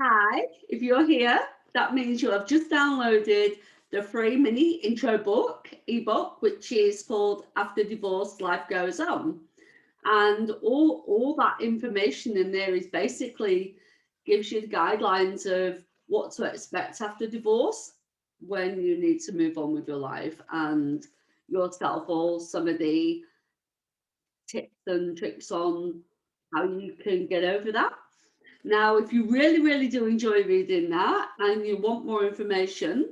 Hi, if you're here, that means you have just downloaded the free mini intro book, ebook, which is called After Divorce, Life Goes On. And all that information in there is basically gives you the guidelines of what to expect after divorce when you need to move on with your life and yourself, all some of the tips and tricks on how you can get over that. Now, if you really, really do enjoy reading that and you want more information,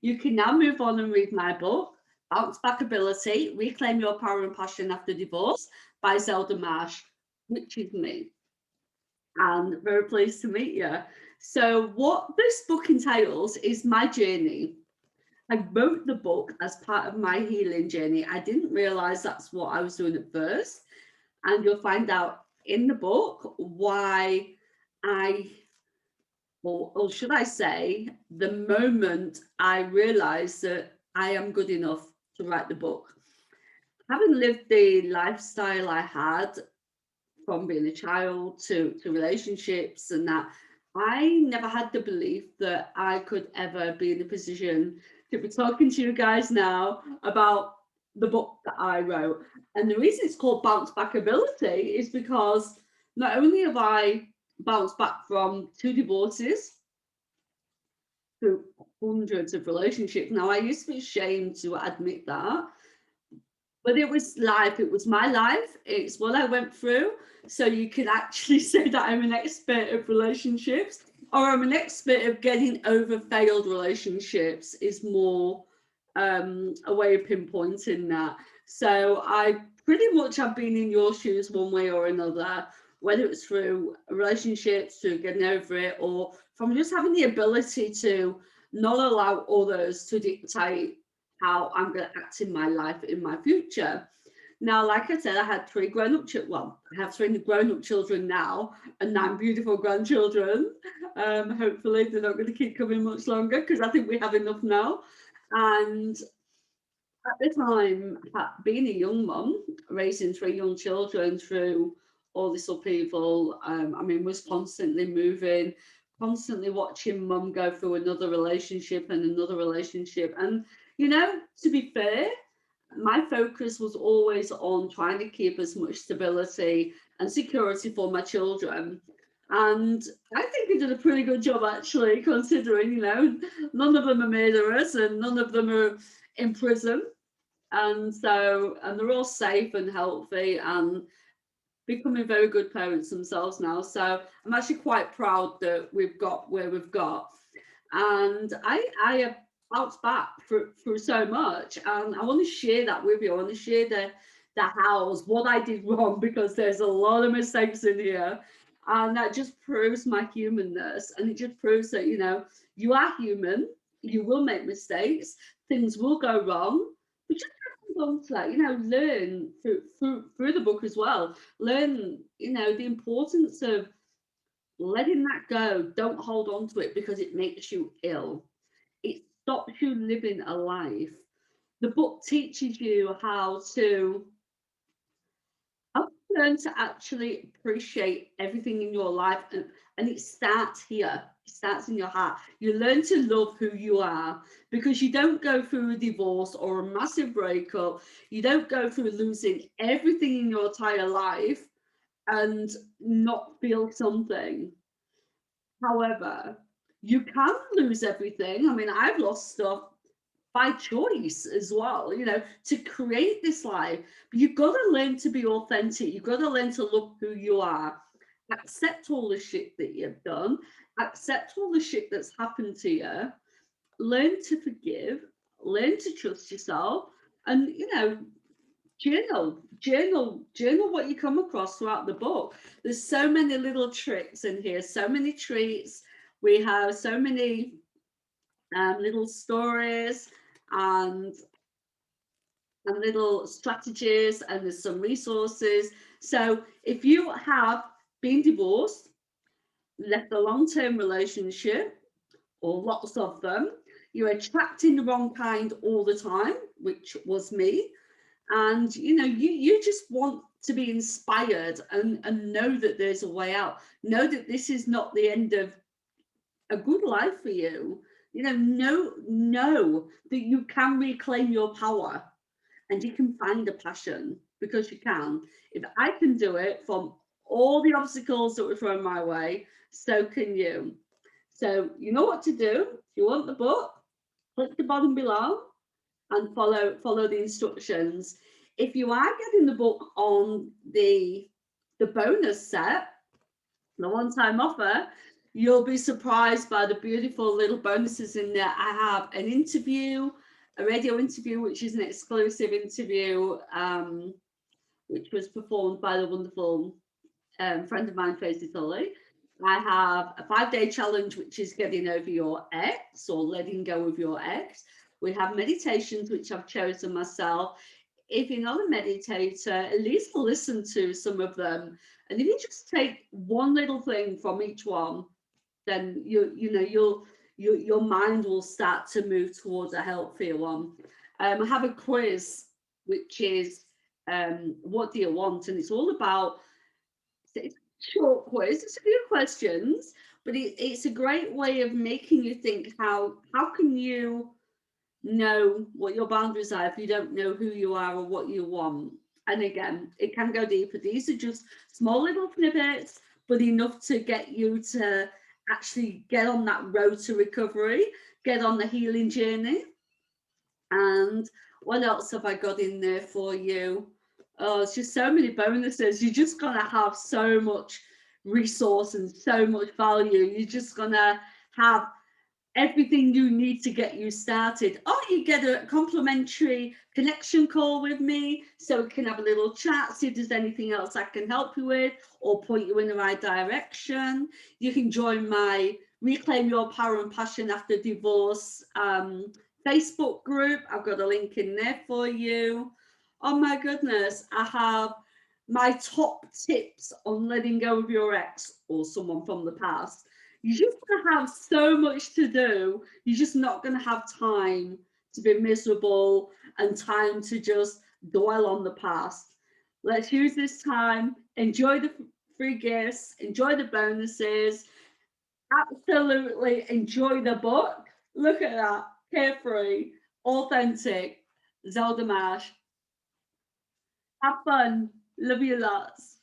you can now move on and read my book, Bounce Back Ability, Reclaim Your Power and Passion After Divorce by Zelda Marsh, which is me. And very pleased to meet you. So what this book entails is my journey. I wrote the book as part of my healing journey. I didn't realize that's what I was doing at first. And you'll find out in the book why I or should I say, the moment I realized that I am good enough to write the book. Having lived the lifestyle I had from being a child to relationships and that, I never had the belief that I could ever be in a position to be talking to you guys now about the book that I wrote. And the reason it's called Bounce Back Ability is because not only have I bounced back from 2 divorces, through hundreds of relationships. Now, I used to be ashamed to admit that, but it was life. It was my life. It's what I went through. So you can actually say that I'm an expert of relationships, or I'm an expert of getting over failed relationships, is more a way of pinpointing that. So I pretty much have been in your shoes one way or another, whether it's through relationships, through getting over it, or from just having the ability to not allow others to dictate how I'm going to act in my life in my future. Now, like I said, I had three grown-up children. Well, I have three grown-up children now and 9 beautiful grandchildren. Hopefully, they're not going to keep coming much longer because I think we have enough now. And at the time, being a young mum, raising three young children through all this upheaval, I mean, was constantly moving, constantly watching mum go through another relationship and another relationship. And, to be fair, my focus was always on trying to keep as much stability and security for my children. And I think I did a pretty good job, actually, considering, none of them are murderers and none of them are in prison. And they're all safe and healthy and becoming very good parents themselves now. So I'm actually quite proud that we've got where we've got. And I have bounced back through so much. And I want to share that with you. I want to share the hows, what I did wrong, because there's a lot of mistakes in here. And that just proves my humanness. And it just proves that, you are human, you will make mistakes, things will go wrong. But just on to that, learn through the book as well. Learn, the importance of letting that go. Don't hold on to it because it makes you ill. It stops you living a life. The book teaches you how to learn to actually appreciate everything in your life, and it starts here. It starts in your heart. You learn to love who you are because you don't go through a divorce or a massive breakup. You don't go through losing everything in your entire life and not feel something. However, you can lose everything. I mean, I've lost stuff by choice as well, to create this life. But you've got to learn to be authentic. You've got to learn to love who you are. Accept all the shit that you've done. Accept all the shit that's happened to you. Learn to forgive. Learn to trust yourself. And, journal what you come across throughout the book. There's so many little tricks in here, so many treats. We have so many little stories and little strategies, and there's some resources. So if you have been divorced, left a long-term relationship, or lots of them, you're attracting the wrong kind all the time, which was me, and you just want to be inspired and know that there's a way out, know that this is not the end of a good life for you. Know that you can reclaim your power and you can find a passion, because you can. If I can do it from all the obstacles that were thrown my way, so can you. So you know what to do. If you want the book, click the bottom below and follow the instructions. If you are getting the book on the bonus set, the one-time offer, you'll be surprised by the beautiful little bonuses in there. I have an interview, a radio interview, which is an exclusive interview, which was performed by the wonderful friend of mine, Tracy Tully. I have a 5-day challenge, which is getting over your ex or letting go of your ex. We have meditations, which I've chosen myself. If you're not a meditator, at least listen to some of them. And if you just take one little thing from each one, then your mind will start to move towards a healthier one. I have a quiz, which is what do you want? And it's all about, it's a short quiz, it's a few questions, but it's a great way of making you think, how can you know what your boundaries are if you don't know who you are or what you want. And again, it can go deeper. These are just small little snippets, but enough to get you to actually get on that road to recovery, get on the healing journey. And what else have I got in there for you? Oh, it's just so many bonuses. You're just going to have so much resource and so much value. You're just going to have everything you need to get you started. Oh, you get a complimentary connection call with me so we can have a little chat, see if there's anything else I can help you with or point you in the right direction. You can join my Reclaim Your Power and Passion After Divorce Facebook group. I've got a link in there for you. Oh my goodness, I have my top tips on letting go of your ex or someone from the past. You're just going to have so much to do. You're just not going to have time to be miserable and time to just dwell on the past. Let's use this time, enjoy the free gifts, enjoy the bonuses, absolutely enjoy the book. Look at that, carefree, authentic, Zelda Mash. Have fun. Love you lots.